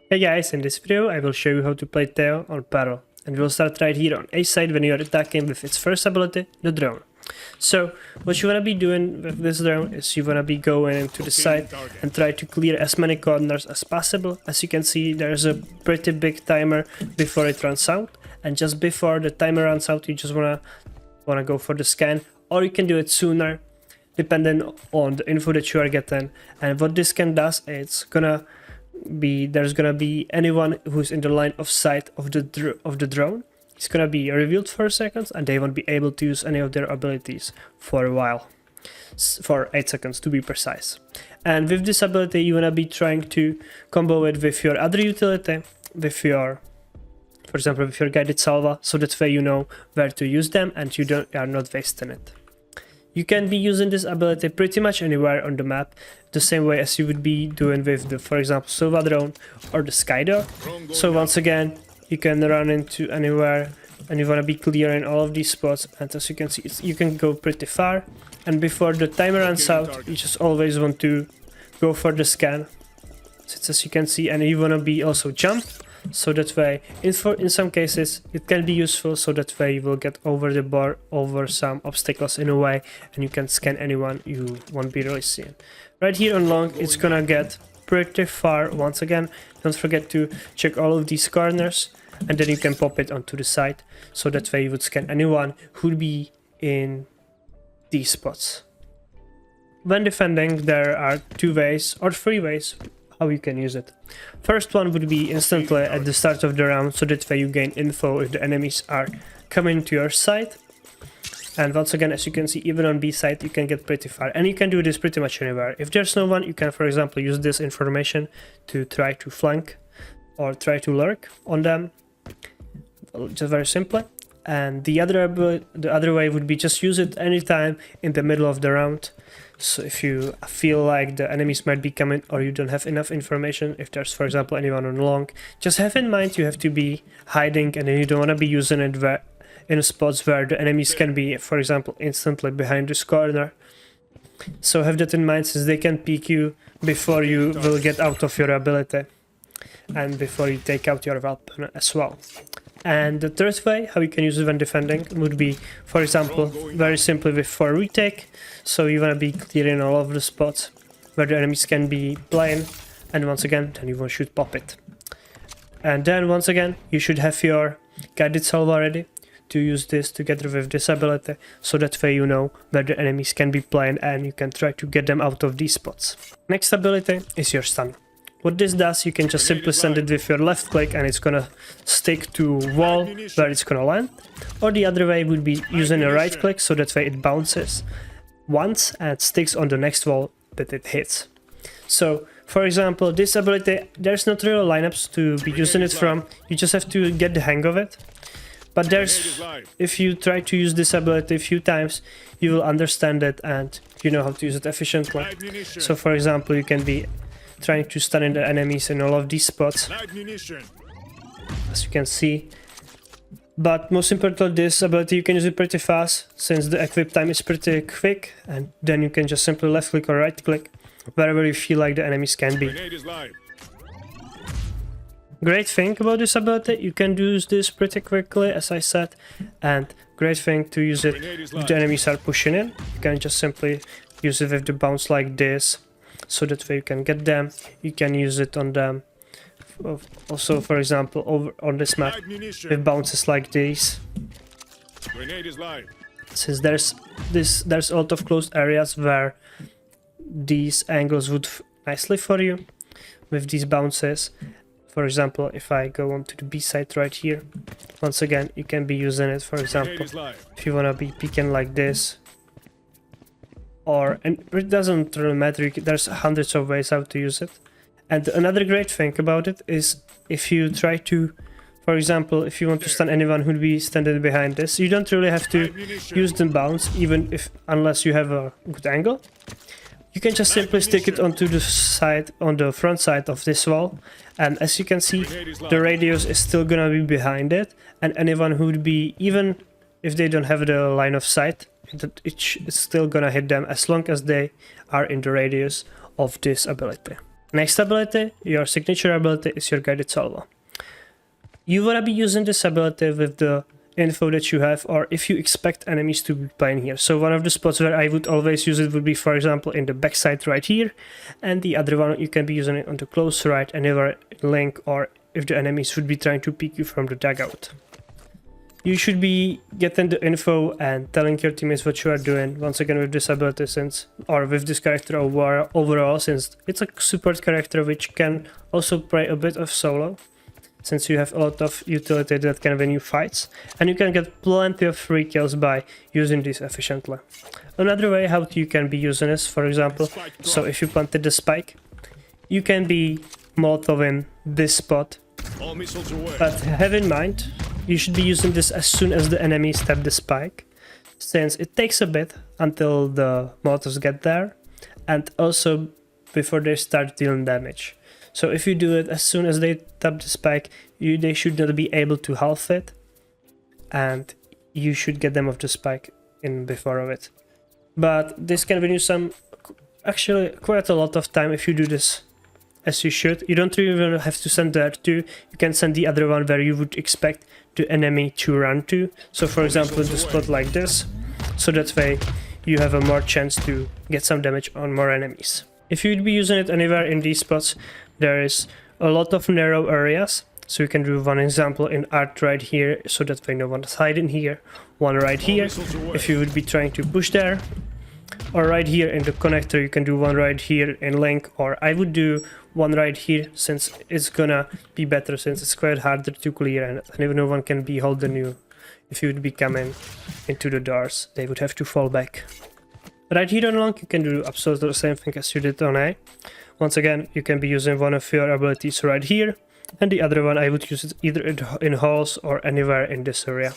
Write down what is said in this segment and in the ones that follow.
Hey guys, in this video I will show you how to play Tejo on Peril, and we'll start right here on A side when you are attacking with its first ability, the drone. So what you want to be doing with this drone is you want to be going into the side and try to clear as many corners as possible. As you can see, there's a pretty big timer before it runs out, and just before the timer runs out you just want to go for the scan, or you can do it sooner depending on the info that you are getting. And what this scan does, there's gonna be anyone who's in the line of sight of the drone. It's gonna be revealed for seconds, and they won't be able to use any of their abilities for a while, for 8 seconds to be precise. And with this ability you wanna be trying to combo it with your other utility, for example with your guided Sola, so that way you know where to use them and you are not wasting it. You can be using this ability pretty much anywhere on the map, the same way as you would be doing with the, for example, Sola drone or the Skydog. So once again, you can run into anywhere and you want to be clearing all of these spots, and as you can see, you can go pretty far. And before the timer runs out, you just always want to go for the scan. So as you can see, and you want to be also jump, so that way in some cases it can be useful, so that way you will get over the bar, over some obstacles in a way, and you can scan anyone you won't be really seeing. Right here on long it's gonna get pretty far. Once again, don't forget to check all of these corners, and then you can pop it onto the side, so that way you would scan anyone who'd be in these spots. When defending, there are 2 ways or 3 ways how you can use it. First one would be instantly at the start of the round, so that way you gain info if the enemies are coming to your side. And once again, as you can see, even on B side you can get pretty far, and you can do this pretty much anywhere. If there's no one, you can, for example, use this information to try to flank or try to lurk on them, just very simply. And the other way would be just use it anytime in the middle of the round. So if you feel like the enemies might be coming, or you don't have enough information, if there's, for example, anyone on long, just have in mind you have to be hiding, and then you don't want to be using it in spots where the enemies can be, for example, instantly behind this corner. So have that in mind, since they can peek you before you will get out of your ability and before you take out your weapon as well. And the third way how you can use it when defending would be, for example, very simply for retake. So you want to be clearing all of the spots where the enemies can be playing, and once again then you should pop it. And then once again you should have your guided Sola ready to use this together with this ability, so that way you know where the enemies can be playing and you can try to get them out of these spots. Next ability is your stun. What this does, you can just simply send it with your left click and it's gonna stick to wall where it's gonna land. Or the other way would be using a right click, so that way it bounces once and sticks on the next wall that it hits. So for example, this ability, there's not real lineups to be using it from, you just have to get the hang of it. But if you try to use this ability a few times, you will understand it and you know how to use it efficiently. So for example, you can be trying to stun in the enemies in all of these spots, as you can see. But most importantly, this ability you can use it pretty fast, since the equip time is pretty quick, and then you can just simply left click or right click wherever you feel like the enemies can be. Great thing about this ability, you can use this pretty quickly, as I said, and great thing to use it if the enemies are pushing in. You can just simply use it with the bounce like this, so that way you can get them. You can use it on them also, for example, over on this map with bounces like these. Since there's a lot of closed areas where these angles would nicely for you with these bounces. For example, if I go onto the B side right here, once again you can be using it, for example, if you wanna be peeking like this. And it doesn't really matter, there's hundreds of ways how to use it. And another great thing about it is, if you try to, for example, if you want to stun anyone who'd be standing behind this, you don't really have to use the bounce, unless you have a good angle. You can just simply stick it onto the side, on the front side of this wall, and as you can see, the radius is still gonna be behind it, and anyone who'd be, even if they don't have the line of sight, it's still gonna hit them as long as they are in the radius of this ability. Next ability, your signature ability, is your guided Sola. You wanna be using this ability with the info that you have, or if you expect enemies to be playing here. So one of the spots where I would always use it would be, for example, in the backside right here, and the other one you can be using it on the close right, anywhere in link, or if the enemies would be trying to peek you from the dugout. You should be getting the info and telling your teammates what you are doing, once again with this ability, since, or with this character overall, since it's a support character which can also play a bit of solo, since you have a lot of utility that can win you fights, and you can get plenty of free kills by using this efficiently. Another way how you can be using this, for example, so if you planted the spike, you can be molotoving this spot, but have in mind, you should be using this as soon as the enemies tap the spike, since it takes a bit until the molotovs get there, and also before they start dealing damage. So if you do it as soon as they tap the spike, they should not be able to half it, and you should get them off the spike in before of it. But this can win you actually quite a lot of time if you do this as you should. You don't even have to send there too. You can send the other one where you would expect the enemy to run to. So for example, the spot like this. So that way you have a more chance to get some damage on more enemies. If you'd be using it anywhere in these spots, there is a lot of narrow areas. So you can do one example in art right here, so that way no one is hiding here. One right here, if you would be trying to push there. Or right here in the connector, you can do one right here in link, or I would do one right here, since it's gonna be better, since it's quite harder to clear and even no one can be holding you. If you would be coming into the doors, they would have to fall back. Right here on long, you can do absolutely the same thing as you did on A. Once again, you can be using one of your abilities right here, and the other one I would use it either in halls or anywhere in this area.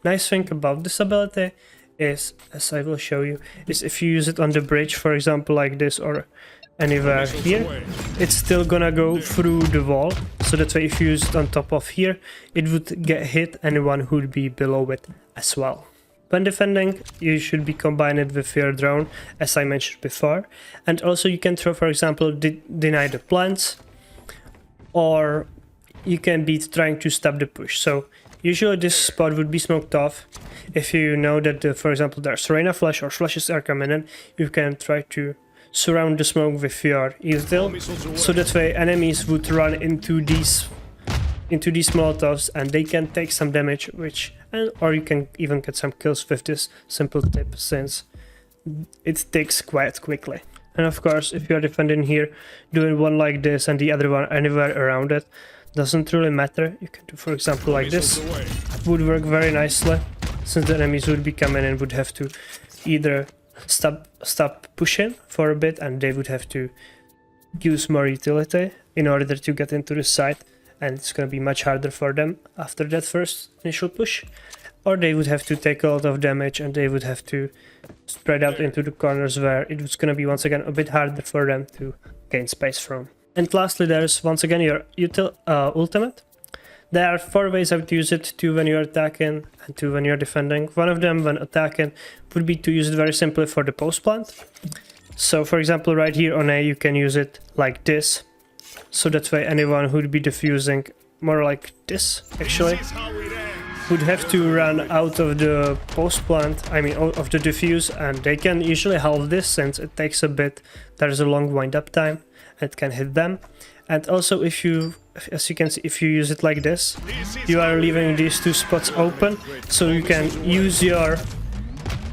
Nice thing about this ability is, as I will show you, is if you use it on the bridge, for example, like this, or anywhere here, it's still gonna go through the wall. So that way, if you use it on top of here, it would hit anyone who would be below it as well. When defending, you should be combined it with your drone, as I mentioned before, and also you can throw, for example, deny the plants, or you can be trying to stop the push. So usually this spot would be smoked off. If you know that, for example, there's rain of flash or flashes are coming in, you can try to surround the smoke with your util, so that way enemies would run into these molotovs and they can take some damage, or you can even get some kills with this simple tip, since it ticks quite quickly. And of course, if you are defending here, doing one like this and the other one anywhere around it, doesn't really matter. You can do, for example, like this. Would work very nicely, since the enemies would be coming and would have to either stop pushing for a bit, and they would have to use more utility in order to get into the site, and it's going to be much harder for them after that first initial push, or they would have to take a lot of damage and they would have to spread out into the corners where it was going to be once again a bit harder for them to gain space from. And lastly, there's once again your ultimate. There are 4 ways how to use it: 2 when you're attacking and 2 when you're defending. One of them, when attacking, would be to use it very simply for the post plant. So for example, right here on A, you can use it like this. So that way anyone who would be defusing, more like this actually, would have to run out of the post plant, of the defuse, and they can usually halve this since it takes a bit, there's a long wind up time, it can hit them. And also if you, as you can see, if you use it like this, you are leaving these 2 spots open, so you can use your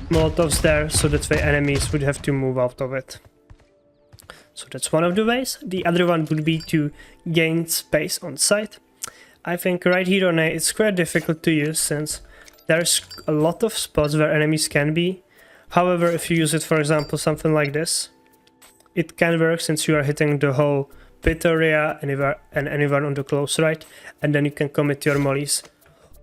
molotovs there, so that way enemies would have to move out of it. So that's one of the ways. The other one would be to gain space on site. I think right here on A it's quite difficult to use, since there's a lot of spots where enemies can be. However, if you use it, for example, something like this, it can work, since you are hitting the whole pit area and anywhere on the close right, and then you can commit your mollies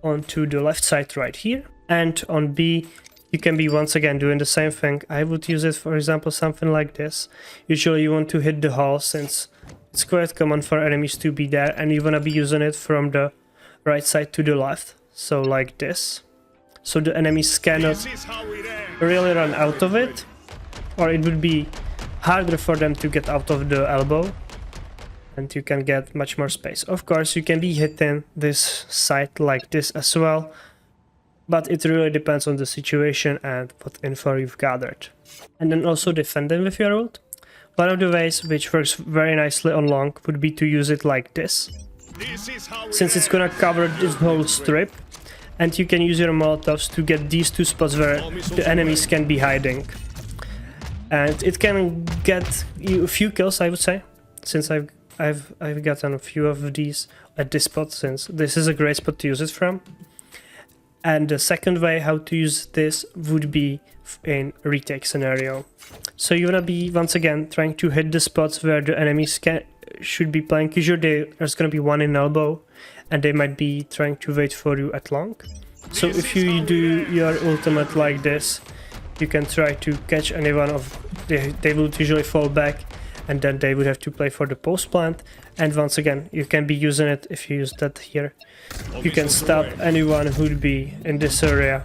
onto the left side right here. And on B, you can be once again doing the same thing. I would use it, for example, something like this. Usually you want to hit the hall, since it's quite common for enemies to be there, and you want to be using it from the right side to the left, so like this. So the enemies cannot really run out of it, or it would be harder for them to get out of the elbow. and you can get much more space. Of course, you can be hitting this site like this as well, but it really depends on the situation and what info you've gathered. And then also defending with your ult. One of the ways which works very nicely on long would be to use it like this, since it's gonna cover this whole strip, and you can use your molotovs to get these two spots where the enemies can be hiding. And it can get you a few kills, I would say, since I've gotten a few of these at this spot, since this is a great spot to use it from. And the second way how to use this would be in retake scenario. So you're gonna be once again trying to hit the spots where the enemies should be playing. Usually there's gonna be one in elbow, and they might be trying to wait for you at long. So if you do your ultimate like this, you can try to catch anyone of they will usually fall back, and then they would have to play for the post plant. And once again, you can be using it if you use that here. You can stop anyone who would be in this area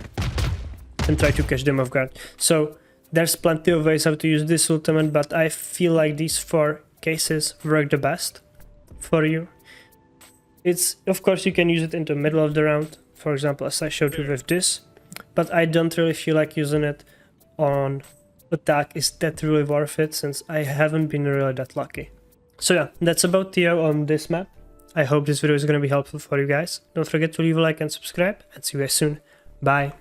and try to catch them off guard. So there's plenty of ways how to use this ultimate, but I feel like these 4 cases work the best for you. It's, of course, you can use it in the middle of the round, for example, as I showed you with this, but I don't really feel like using it on attack is that really worth it, since I haven't been really that lucky. So yeah, that's about Tejo on this map. I hope this video is going to be helpful for you guys. Don't forget to leave a like and subscribe, and see you guys soon. Bye!